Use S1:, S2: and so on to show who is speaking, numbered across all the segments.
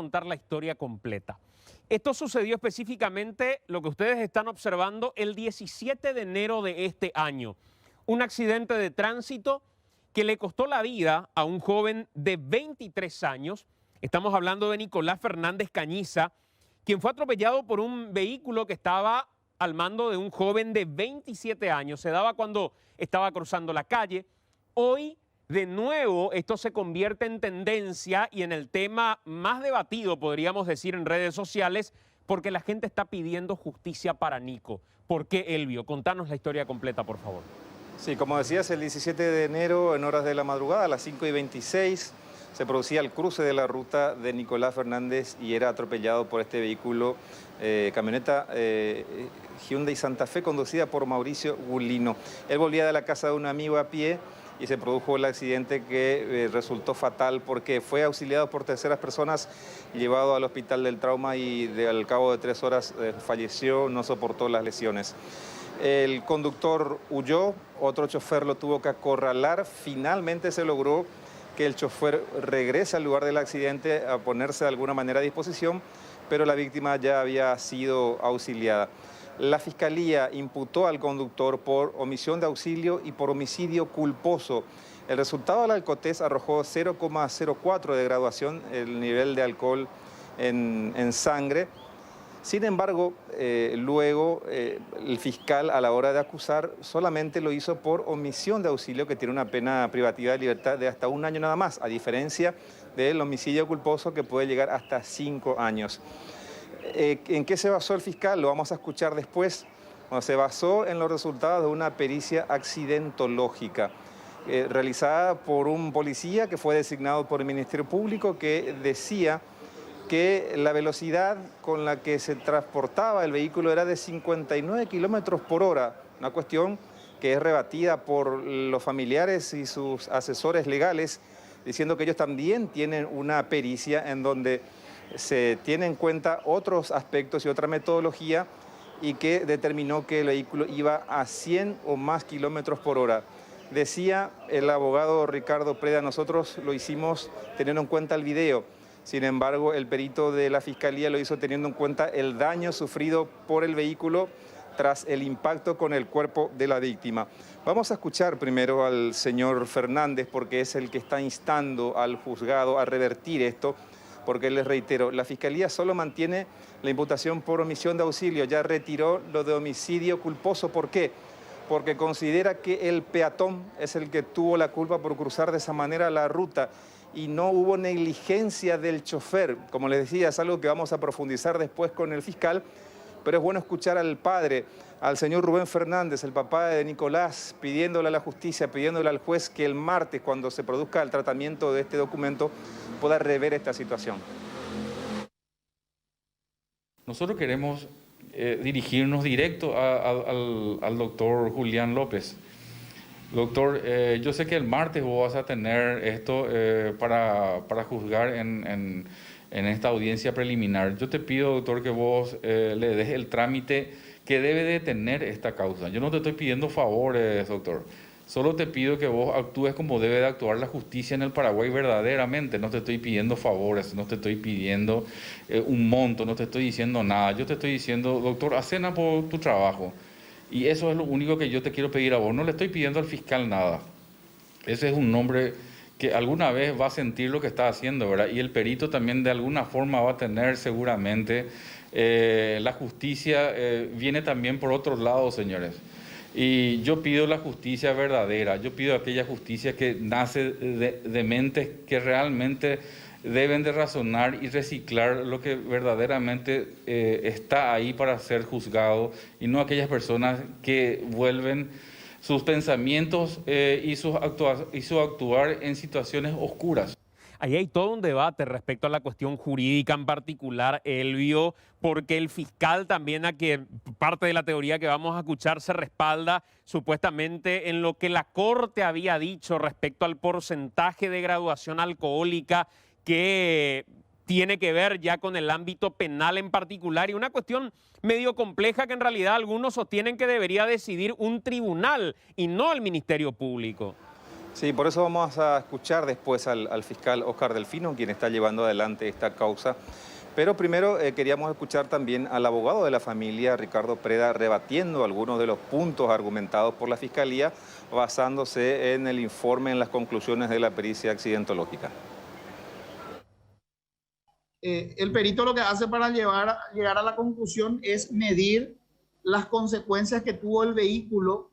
S1: contar la historia completa. Esto sucedió específicamente, lo que ustedes están observando, el 17 de enero de este año. Un accidente de tránsito que le costó la vida a un joven de 23 años. Estamos hablando de Nicolás Fernández Cañiza, quien fue atropellado por un vehículo que estaba al mando de un joven de 27 años. Se daba cuando estaba cruzando la calle. Hoy, de nuevo, esto se convierte en tendencia y en el tema más debatido, podríamos decir, en redes sociales, porque la gente está pidiendo justicia para Nico. ¿Por qué, Elvio? Contanos la historia completa, por favor.
S2: Sí, como decías, el 17 de enero, en horas de la madrugada, a las 5:26, se producía el cruce de la ruta de Nicolás Fernández y era atropellado por este vehículo, camioneta Hyundai Santa Fe, conducida por Mauricio Gulino. Él volvía de la casa de un amigo a pie y se produjo el accidente que resultó fatal porque fue auxiliado por terceras personas, llevado al hospital del trauma y al cabo de 3 horas falleció, no soportó las lesiones. El conductor huyó, otro chofer lo tuvo que acorralar, finalmente se logró que el chofer regrese al lugar del accidente a ponerse de alguna manera a disposición, pero la víctima ya había sido auxiliada. La Fiscalía imputó al conductor por omisión de auxilio y por homicidio culposo. El resultado del alcotest arrojó 0,04 de graduación, el nivel de alcohol en sangre. Sin embargo, luego el fiscal a la hora de acusar solamente lo hizo por omisión de auxilio, que tiene una pena privativa de libertad de hasta 1 año nada más, a diferencia del homicidio culposo que puede llegar hasta 5 años. ¿En qué se basó el fiscal? Lo vamos a escuchar después. Bueno, se basó en los resultados de una pericia accidentológica realizada por un policía que fue designado por el Ministerio Público, que decía que la velocidad con la que se transportaba el vehículo era de 59 kilómetros por hora, una cuestión que es rebatida por los familiares y sus asesores legales, diciendo que ellos también tienen una pericia en donde se tiene en cuenta otros aspectos y otra metodología y que determinó que el vehículo iba a 100 o más kilómetros por hora. Decía el abogado Ricardo Preda, nosotros lo hicimos teniendo en cuenta el video. Sin embargo, el perito de la Fiscalía lo hizo teniendo en cuenta el daño sufrido por el vehículo tras el impacto con el cuerpo de la víctima. Vamos a escuchar primero al señor Fernández porque es el que está instando al juzgado a revertir esto, porque les reitero, la Fiscalía solo mantiene la imputación por omisión de auxilio, ya retiró lo de homicidio culposo. ¿Por qué? Porque considera que el peatón es el que tuvo la culpa por cruzar de esa manera la ruta y no hubo negligencia del chofer. Como les decía, es algo que vamos a profundizar después con el fiscal, pero es bueno escuchar al padre, al señor Rubén Fernández, el papá de Nicolás, pidiéndole a la justicia, pidiéndole al juez que el martes, cuando se produzca el tratamiento de este documento, pueda rever esta situación.
S3: Nosotros queremos dirigirnos directo al doctor Julián López. Doctor, yo sé que el martes vos vas a tener esto para juzgar en esta audiencia preliminar. Yo te pido, doctor, que vos le des el trámite que debe de tener esta causa. Yo no te estoy pidiendo favores, doctor. Solo te pido que vos actúes como debe de actuar la justicia en el Paraguay verdaderamente. No te estoy pidiendo favores, no te estoy pidiendo un monto, no te estoy diciendo nada. Yo te estoy diciendo, doctor, hacena por tu trabajo. Y eso es lo único que yo te quiero pedir a vos. No le estoy pidiendo al fiscal nada. Ese es un hombre que alguna vez va a sentir lo que está haciendo, ¿verdad? Y el perito también de alguna forma va a tener seguramente. La justicia viene también por otros lados, señores. Y yo pido la justicia verdadera. Yo pido aquella justicia que nace de mentes que realmente deben de razonar y reciclar lo que verdaderamente está ahí para ser juzgado y no aquellas personas que vuelven sus pensamientos y su actuar en situaciones oscuras.
S1: Ahí hay todo un debate respecto a la cuestión jurídica en particular, Elvio, porque el fiscal también, a que parte de la teoría que vamos a escuchar, se respalda supuestamente en lo que la Corte había dicho respecto al porcentaje de graduación alcohólica que tiene que ver ya con el ámbito penal en particular y una cuestión medio compleja que en realidad algunos sostienen que debería decidir un tribunal y no el Ministerio Público.
S2: Sí, por eso vamos a escuchar después al fiscal Oscar Delfino, quien está llevando adelante esta causa. Pero primero queríamos escuchar también al abogado de la familia, Ricardo Preda, rebatiendo algunos de los puntos argumentados por la Fiscalía, basándose en el informe, en las conclusiones de la pericia accidentológica.
S4: El perito lo que hace para llegar a la conclusión es medir las consecuencias que tuvo el vehículo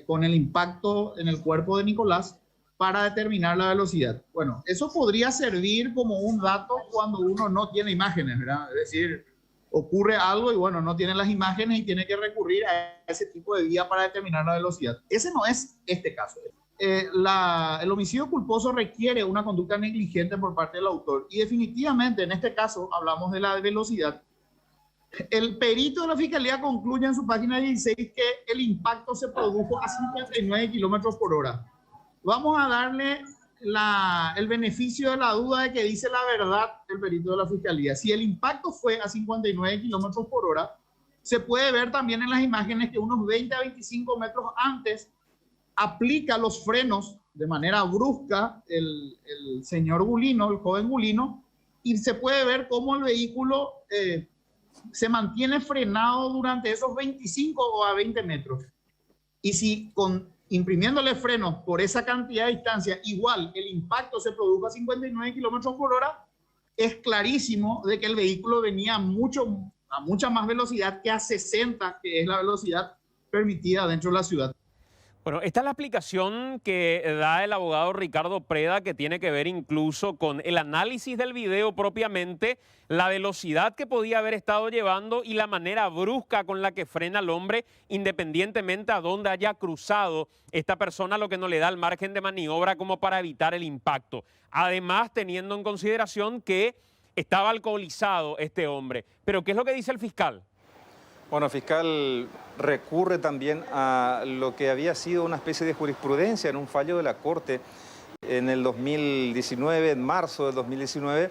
S4: con el impacto en el cuerpo de Nicolás para determinar la velocidad. Bueno, eso podría servir como un dato cuando uno no tiene imágenes, ¿verdad? Es decir, ocurre algo y bueno, no tiene las imágenes y tiene que recurrir a ese tipo de vía para determinar la velocidad. Ese no es este caso. El homicidio culposo requiere una conducta negligente por parte del autor y definitivamente en este caso hablamos de la velocidad. El perito de la Fiscalía concluye en su página 16 que el impacto se produjo a 59 kilómetros por hora. Vamos a darle el beneficio de la duda de que dice la verdad el perito de la Fiscalía. Si el impacto fue a 59 kilómetros por hora, se puede ver también en las imágenes que unos 20 a 25 metros antes aplica los frenos de manera brusca el señor Gulino, el joven Gulino, y se puede ver cómo el vehículo se mantiene frenado durante esos 25 o a 20 metros. Y si imprimiéndole frenos por esa cantidad de distancia, igual el impacto se produjo a 59 kilómetros por hora, es clarísimo de que el vehículo venía a mucha más velocidad que a 60, que es la velocidad permitida dentro de la ciudad.
S1: Bueno, esta es la explicación que da el abogado Ricardo Preda, que tiene que ver incluso con el análisis del video propiamente, la velocidad que podía haber estado llevando y la manera brusca con la que frena al hombre, independientemente a dónde haya cruzado esta persona, lo que no le da el margen de maniobra como para evitar el impacto. Además, teniendo en consideración que estaba alcoholizado este hombre. Pero, ¿qué es lo que dice el fiscal?
S2: Bueno, el fiscal recurre también a lo que había sido una especie de jurisprudencia en un fallo de la Corte en el 2019, en marzo del 2019,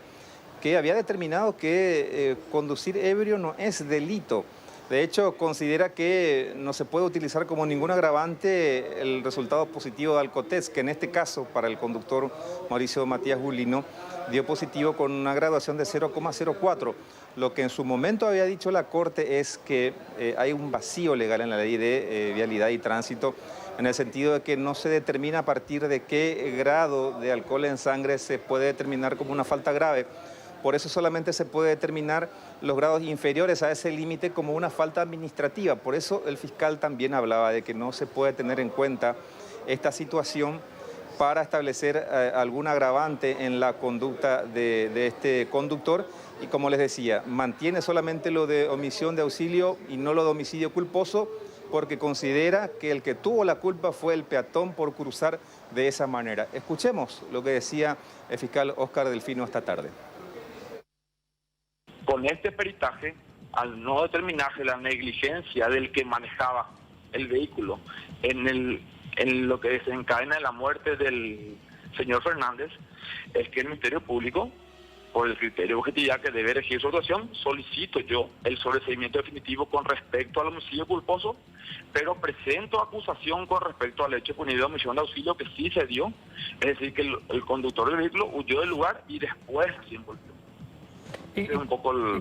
S2: que había determinado que conducir ebrio no es delito. De hecho, considera que no se puede utilizar como ningún agravante el resultado positivo de Alcotest, que en este caso, para el conductor Mauricio Matías Gulino, dio positivo con una graduación de 0,04. Lo que en su momento había dicho la Corte es que hay un vacío legal en la ley de vialidad y tránsito, en el sentido de que no se determina a partir de qué grado de alcohol en sangre se puede determinar como una falta grave. Por eso solamente se puede determinar los grados inferiores a ese límite como una falta administrativa. Por eso el fiscal también hablaba de que no se puede tener en cuenta esta situación para establecer algún agravante en la conducta de este conductor. Y como les decía, mantiene solamente lo de omisión de auxilio y no lo de homicidio culposo, porque considera que el que tuvo la culpa fue el peatón por cruzar de esa manera. Escuchemos lo que decía el fiscal Oscar Delfino esta tarde.
S5: Con este peritaje, al no determinarse la negligencia del que manejaba el vehículo en lo que desencadena la muerte del señor Fernández, es que el Ministerio Público, por el criterio de objetividad que debe regir su actuación, solicito yo el sobreseimiento definitivo con respecto al homicidio culposo, pero presento acusación con respecto al hecho punido de omisión de auxilio que sí se dio, es decir, que el conductor del vehículo huyó del lugar y después se involucró.
S6: ¿Y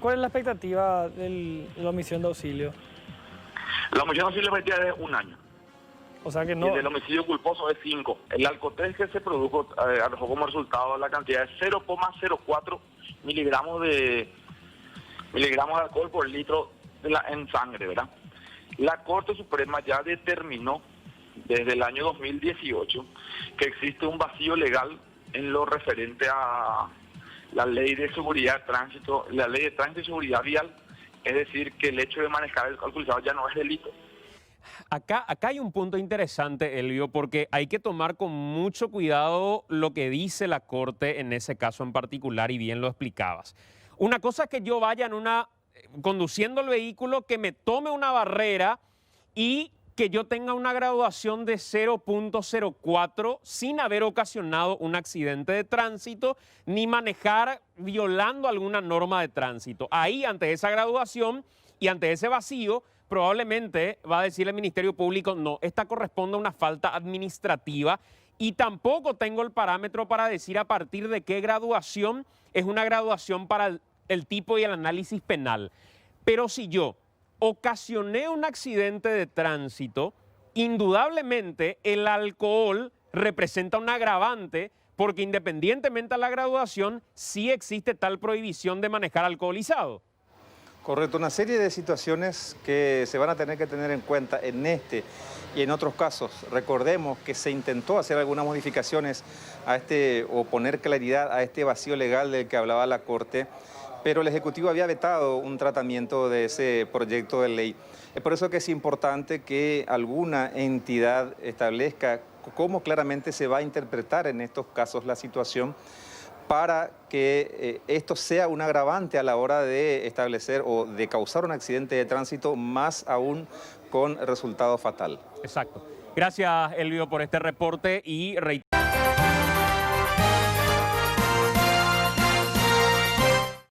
S6: cuál es la expectativa de la omisión de auxilio?
S5: La omisión de auxilio es de 1 año.
S6: O sea que no.
S5: Y el homicidio culposo es 5. El Alcotest que se produjo arrojó como resultado la cantidad de 0,04 miligramos de alcohol por litro en sangre, ¿verdad? La Corte Suprema ya determinó desde el año 2018 que existe un vacío legal en lo referente a la ley de seguridad de tránsito, la ley de tránsito y seguridad vial, es decir, que el hecho de manejar el alcoholizado ya no es delito.
S1: Acá hay un punto interesante, Elvio, porque hay que tomar con mucho cuidado lo que dice la Corte en ese caso en particular, y bien lo explicabas. Una cosa es que yo vaya conduciendo el vehículo, que me tome una barrera y que yo tenga una graduación de 0,04 sin haber ocasionado un accidente de tránsito ni manejar violando alguna norma de tránsito. Ahí, ante esa graduación y ante ese vacío, probablemente va a decir el Ministerio Público, no, esta corresponde a una falta administrativa y tampoco tengo el parámetro para decir a partir de qué graduación es una graduación para el tipo y el análisis penal. Pero si yo ocasioné un accidente de tránsito, indudablemente el alcohol representa un agravante porque independientemente de la graduación, sí existe tal prohibición de manejar alcoholizado.
S2: Correcto, una serie de situaciones que se van a tener que tener en cuenta en este y en otros casos. Recordemos que se intentó hacer algunas modificaciones a o poner claridad a este vacío legal del que hablaba la Corte, pero el Ejecutivo había vetado un tratamiento de ese proyecto de ley. Es por eso que es importante que alguna entidad establezca cómo claramente se va a interpretar en estos casos la situación para que esto sea un agravante a la hora de establecer o de causar un accidente de tránsito, más aún con resultado fatal.
S1: Exacto. Gracias, Elvio, por este reporte y reitero.